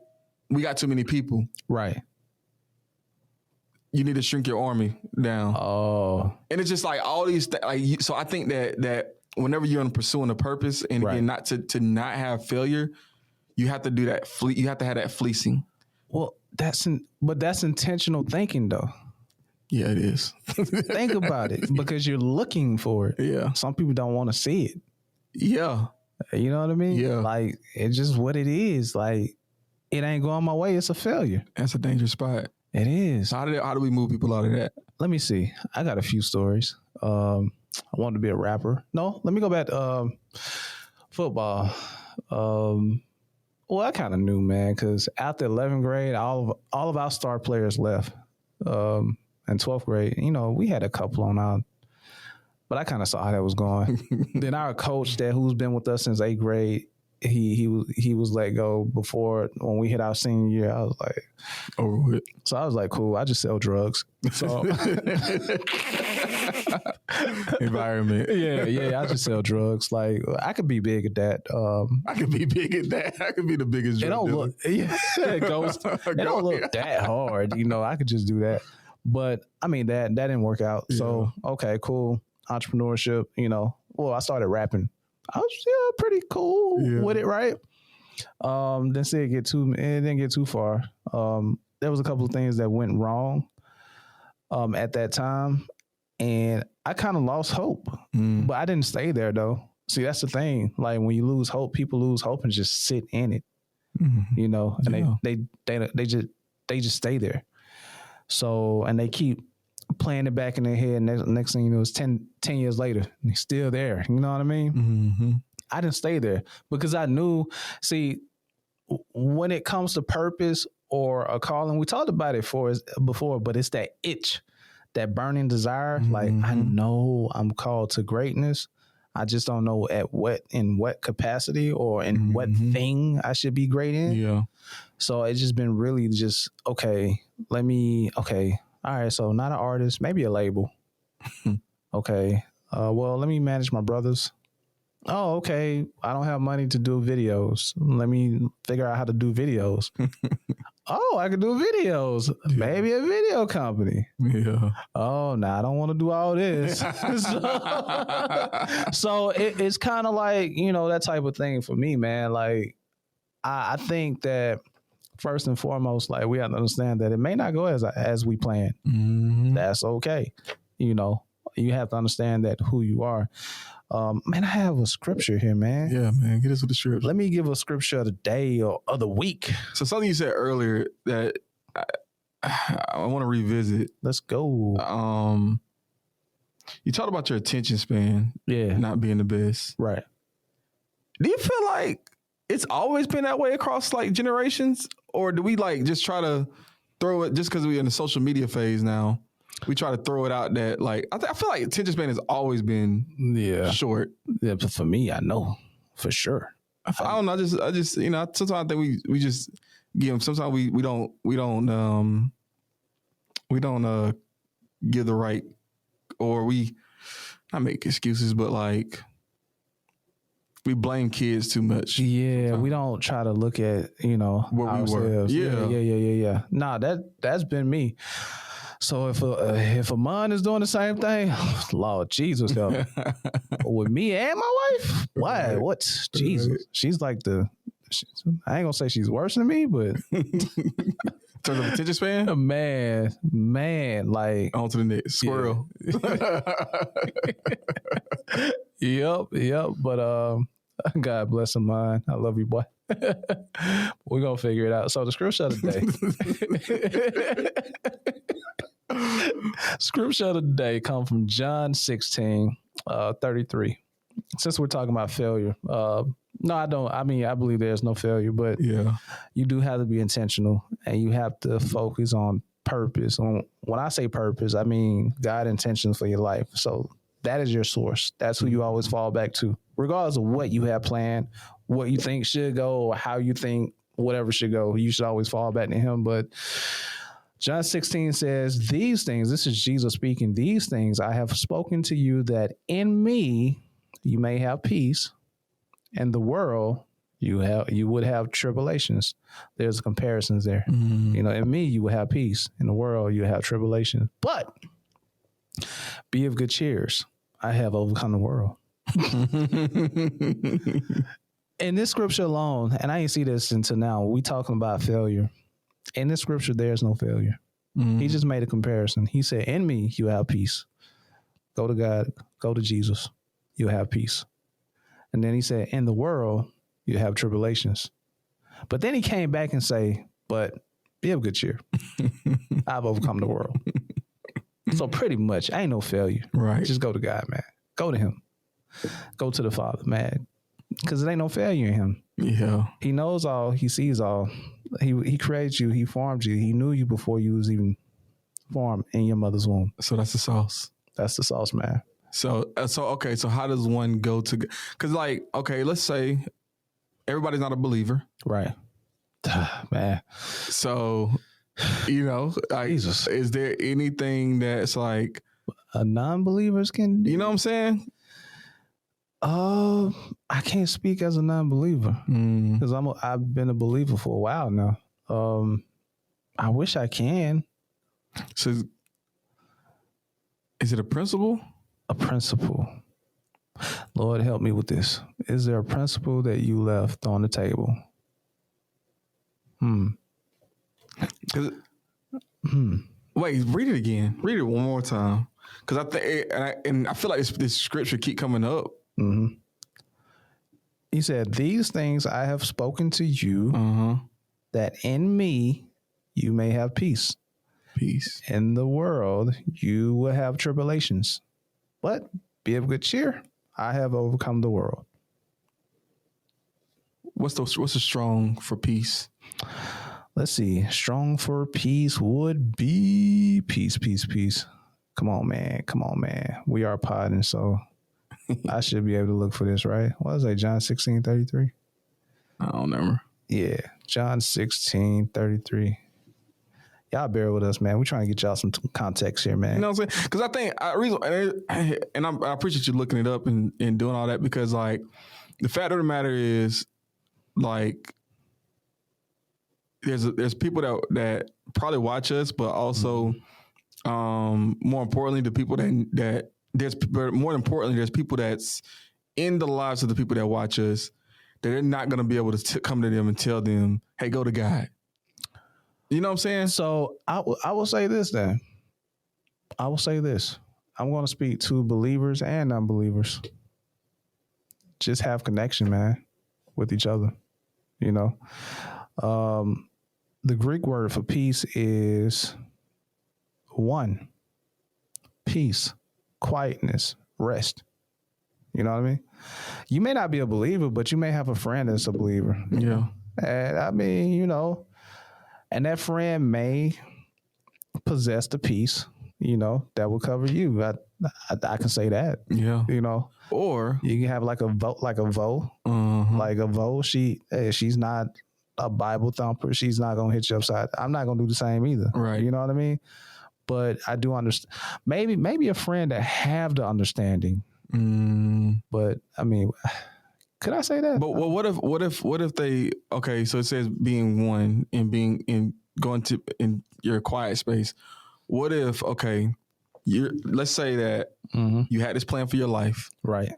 we got too many people. Right. You need to shrink your army down. Oh. And it's just like all these, so I think that whenever you're pursuing a purpose, and again, not to not have failure, you have to do that. You have to have that fleecing. Well, that's intentional thinking, though. Yeah, it is. Think about it, because you're looking for it. Yeah. Some people don't want to see it. Yeah. You know what I mean? Yeah. Like, it's just what it is. Like, it ain't going my way. It's a failure. That's a dangerous spot. It is. How do we move people out of that? Let me see. I got a few stories. I wanted to be a rapper. No, let me go back to football. Well, I kind of knew, man, because after 11th grade, all of our star players left. In 12th grade, you know, we had a couple on out, but I kind of saw how that was going. Then our coach, who's been with us since 8th grade, he was let go before when we hit our senior year. I was like, over with. So I was like, cool. I just sell drugs. So environment. Yeah. I just sell drugs. Like, I could be big at that. I could be big at that. I could be the biggest drug dealer. It don't look that hard. You know, I could just do that. But I mean, that didn't work out. Yeah. So, okay, cool. Entrepreneurship, you know. Well, I started rapping. I was pretty cool with it, right? Didn't say it didn't get too far. There was a couple of things that went wrong at that time, and I kind of lost hope. But I didn't stay there, though. See, that's the thing. Like, when you lose hope, people lose hope and just sit in it, you know, and they just stay there. So, and they keep playing it back in their head. Next thing you know, it's 10 years later, and they're still there. You know what I mean? Mm-hmm. I didn't stay there because I knew, see, when it comes to purpose or a calling, we talked about it before, but it's that itch, that burning desire. Mm-hmm. Like, I know I'm called to greatness. I just don't know in what capacity or in what thing I should be great in. Yeah. So it's just been really just, okay, all right, so not an artist, maybe a label. Okay, well, let me manage my brothers. Oh, okay, I don't have money to do videos. Let me figure out how to do videos. Oh, I can do videos. Yeah. Maybe a video company. Yeah. Oh, no, I don't want to do all this. So it's kind of like, you know, that type of thing for me, man. Like, I think that first and foremost, like, we have to understand that it may not go as we plan. Mm-hmm. That's okay. You know, you have to understand that who you are. Man, I have a scripture here, man. Yeah, man. Get us with the scripture. Let me give a scripture of the day or of the week. So something you said earlier that I want to revisit. Let's go. You talked about your attention span. Yeah. Not being the best. Right. Do you feel like it's always been that way across like generations? Or do we like just try to throw it just because we're in the social media phase now? We try to throw it out that like, I feel like attention span has always been short. Yeah, but for me, I know for sure. I don't know. I just, you know, sometimes I think we just give them, sometimes we don't give the right, or I make excuses, but like, we blame kids too much. Yeah, sometimes. We don't try to look at, you know, what ourselves. We were. Yeah. Nah, that's been me. So if a man is doing the same thing, Lord Jesus help me. With me and my wife, why? Right. What? Jesus, right. She's like I ain't gonna say she's worse than me, but in terms of attention span, man, like on to the next squirrel. Yeah. Yep. But God bless her mind. I love you, boy. We're gonna figure it out. So the scripture of the day. Scripture of the day come from John 16:33. Since we're talking about failure, no, I don't. I mean, I believe there's no failure, but you do have to be intentional and you have to focus on purpose. When I say purpose, I mean God intentions for your life. So that is your source. That's who you always fall back to, regardless of what you have planned, what you think should go, or how you think whatever should go. You should always fall back to Him. But John 16 says, these things, this is Jesus speaking, these things I have spoken to you, that in me you may have peace. In the world you would have tribulations. There's comparisons there. You know, in me you will have peace. In the world you have tribulations. But be of good cheers. I have overcome the world. In this scripture alone, and I didn't see this until now, we talking about failure. In this scripture, there's no failure. He just made a comparison. He said, in me, you have peace. Go to God, go to Jesus, you have peace. And then he said, in the world, you have tribulations. But then he came back and say, but be of good cheer. I've overcome the world. So pretty much, ain't no failure. Right. Just go to God, man. Go to him. Go to the Father, man. Because there ain't no failure in him. Yeah. He knows all. He sees all. He created you. He formed you. He knew you before you was even formed in your mother's womb. So that's the sauce. That's the sauce, man. So okay. So how does one go to? Because like, okay, let's say everybody's not a believer, Right. Man. so you know, like, Jesus. is there anything that's like, Non-believers can do. you know what I'm saying? I can't speak as a non-believer because I've been a believer for a while now. I wish I can. So is it a principle? A principle. Lord, help me with this. Is there a principle that you left on the table? 'Cause- Wait, read it again. Read it one more time. Because I think, and I feel like this scripture keep coming up. He said, these things I have spoken to you, that in me you may have peace. Peace. In the world you will have tribulations, but be of good cheer. I have overcome the world. What's the strong for peace? Let's see. Strong for peace would be peace. Come on, man. We are podding, so I should be able to look for this, right? What was that, John 16:33? I don't remember. Yeah, John 16:33. Y'all bear with us, man. We're trying to get y'all some context here, man. You know what I'm saying? Because I think I appreciate you looking it up and doing all that, because like the fact of the matter is, like, there's people that probably watch us, but also more importantly, the people that there's people that's in the lives of the people that watch us that they're not going to be able to come to them and tell them, hey, go to God. You know what I'm saying? So I will say this then. I will say this. I'm going to speak to believers and unbelievers. Just have connection, man, with each other. You know, the Greek word for peace is one. Peace, quietness, rest. You know what I mean? You may not be a believer, but you may have a friend that's a believer. Yeah. And I mean, you know, and that friend may possess the peace, you know, that will cover you. I can say that. Yeah. You know, or you can have like a Vo. Like a Vo, she's not a Bible thumper. She's not gonna hit you upside. I'm not gonna do the same either. Right. You know what I mean? But I do understand. Maybe a friend that have the understanding. But I mean, could I say that? But well, what if they, okay, so it says being one and being in going to in your quiet space. What if, okay, let's say that you had this plan for your life. Right.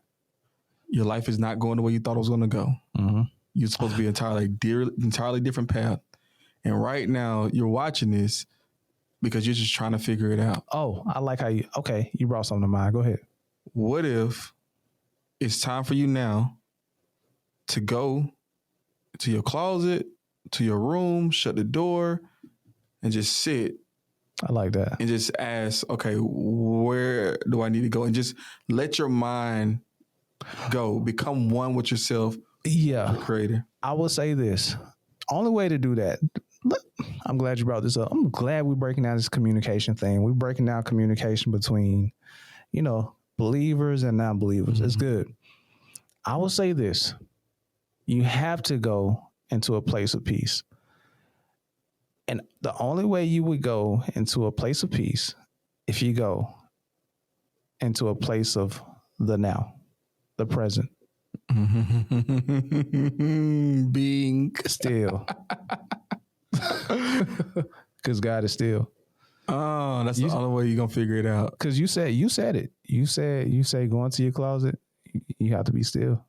Your life is not going the way you thought it was going to go. You're supposed to be entirely different path. And right now you're watching this because you're just trying to figure it out. Oh, I like how you brought something to mind. Go ahead. What if it's time for you now to go to your closet, to your room, shut the door, and just sit? I like that. And just ask, okay, where do I need to go? And just let your mind go. Become one with yourself. Yeah. The creator. I will say this. Only way to do that, I'm glad you brought this up. I'm glad we're breaking down this communication thing. We're breaking down communication between, you know, believers and non-believers. It's good. I will say this. You have to go into a place of peace. And the only way you would go into a place of peace if you go into a place of the now, the present. Being still. Because God is still. Oh, that's the only way you're gonna figure it out. Because you said it. You said go into your closet, you have to be still.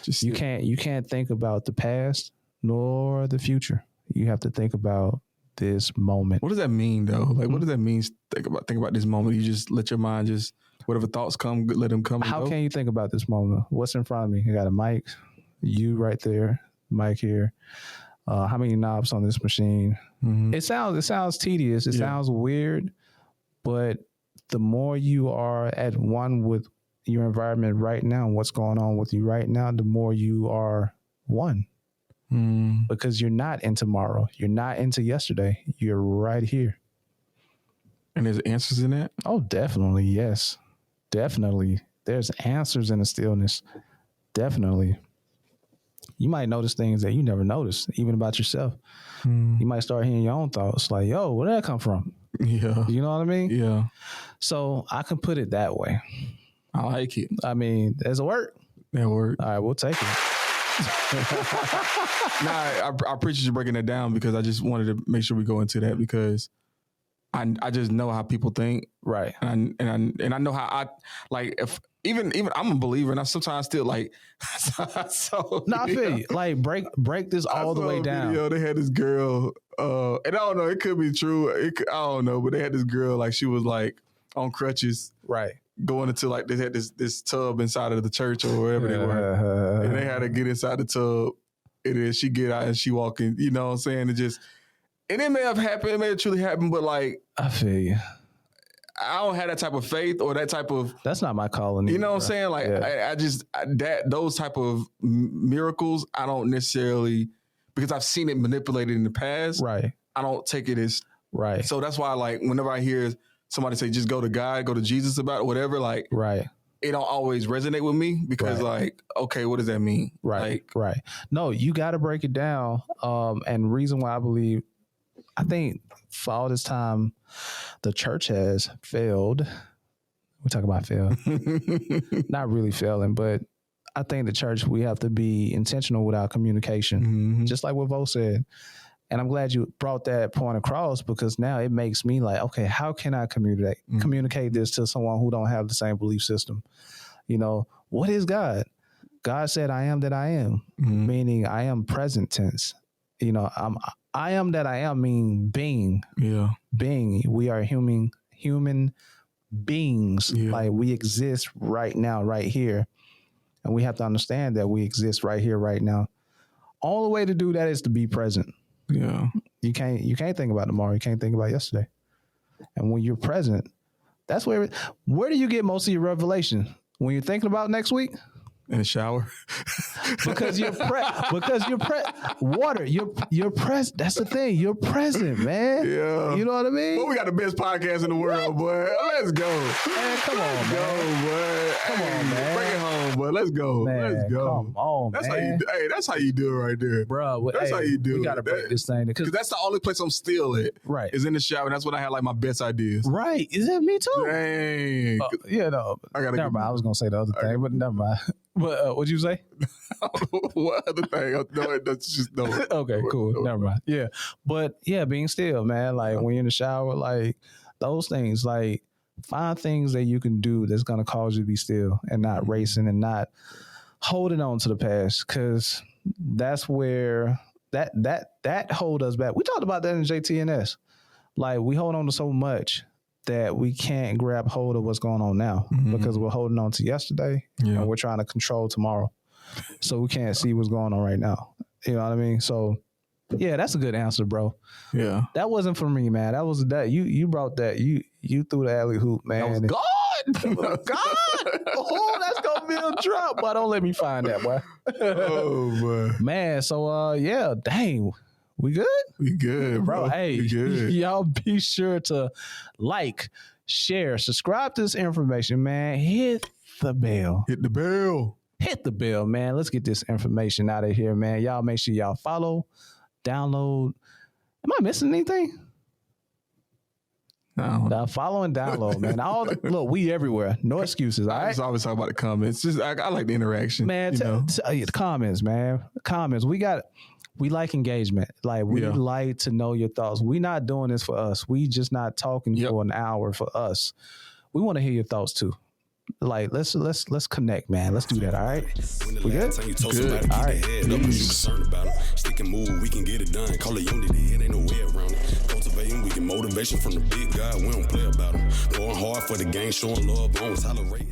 Just you can't think about the past nor the future. You have to think about this moment. What does that mean though? Like what does that mean? Think about this moment. You just let your mind just whatever thoughts come, let them come. How can you think about this moment? What's in front of me? I got a mic, you right there, mic here. How many knobs on this machine? Mm-hmm. It sounds tedious. It sounds weird, but the more you are at one with your environment right now, and what's going on with you right now, the more you are one. Because you're not in tomorrow. You're not into yesterday. You're right here. And there's answers in that? Oh, definitely. Yes. Definitely. There's answers in the stillness. Definitely. You might notice things that you never noticed, even about yourself. You might start hearing your own thoughts like, yo, where did that come from? Yeah. You know what I mean? Yeah. So I can put it that way. I like it. I mean, there's a word. That word. All right, we'll take it. I appreciate you breaking that down because I just wanted to make sure we go into that because I just know how people think. Right. And I know how I like if even I'm a believer and I sometimes still like so no, I feel you. Like break this all the way down. Video, they had this girl and I don't know, it could be true. I don't know, but they had this girl like she was like on crutches. Right. Going into like they had this tub inside of the church or wherever they were. And they had to get inside the tub. And then she get out and she walking, you know what I'm saying? And it may have happened, it may have truly happened, but like I feel you. I don't have that type of faith or that type of. That's not my calling. You know what I'm saying? Like those type of miracles, I don't necessarily because I've seen it manipulated in the past. Right. I don't take it as right. So that's why, like, whenever I hear somebody say, "Just go to God, go to Jesus about it, whatever," like, right. It don't always resonate with me because, like, okay, what does that mean? Right. Like, right. No, you got to break it down. And reason why I think for all this time, the church has failed. We talk about failed. Not really failing, but I think the church, we have to be intentional with our communication, just like what Vo said. And I'm glad you brought that point across because now it makes me like, okay, how can I communicate this to someone who don't have the same belief system? You know, what is God? God said, I am that I am, meaning I am present tense. You know, I am that I am mean being. Yeah. Being. We are human beings. Yeah. Like we exist right now, right here. And we have to understand that we exist right here, right now. All the way to do that is to be present. Yeah. You can't think about tomorrow. You can't think about yesterday. And when you're present, that's where do you get most of your revelation? When you're thinking about next week? In the shower. because you're water. You're present. That's the thing. You're present, man. Yeah. You know what I mean? Well, we got the best podcast in the world, boy. Let's go. Man, come on, man. Boy. Come on, man. Bring it home, boy. Let's go. Man, let's go. Come on, that's man. How you do, that's how you do it right there. Bro, that's how you do it. We got to break this thing. Because that's the only place I'm still at. Right. Is in the shower. And that's when I had like my best ideas. Right. Is that me too? Dang. Yeah, no. Never mind. I was going to say the other thing, but never mind. But what'd you say? What other thing? No, that's just no. Okay, cool. Never mind. Yeah. But yeah, being still, man. Like when you're in the shower, like those things, like find things that you can do that's going to cause you to be still and not racing and not holding on to the past. Cause that's where that hold us back. We talked about that in JTNS. Like we hold on to so much that we can't grab hold of what's going on now because we're holding on to yesterday and we're trying to control tomorrow. So we can't see what's going on right now. You know what I mean? So yeah, that's a good answer, bro. Yeah. That wasn't for me, man. You brought that. You threw the alley hoop, man. That was God. That was God. Oh, that's gonna be a drop, but don't let me find that, boy. Oh man. Man, so yeah, dang. We good? We good, bro. Hey, y'all be sure to like, share, subscribe to this information, man. Hit the bell. Hit the bell. Hit the bell, man. Let's get this information out of here, man. Y'all make sure y'all follow, download, Am I missing anything? No. Follow and download, man. Look, we everywhere. No excuses. All I right. just always talk about the comments. Just I like the interaction, Man, the comments, man. Comments. We like engagement. Like we like to know your thoughts. We not doing this for us. We just not talking for an hour for us. We want to hear your thoughts too. Like let's connect, man. Let's do that. All right. We good? Good. All right. Stick and move, we can get it done. Call it unity, it ain't no way around it. Cultivating, we get motivation from the big guy. We don't play about him. Going hard for the game, showing love, don't tolerate.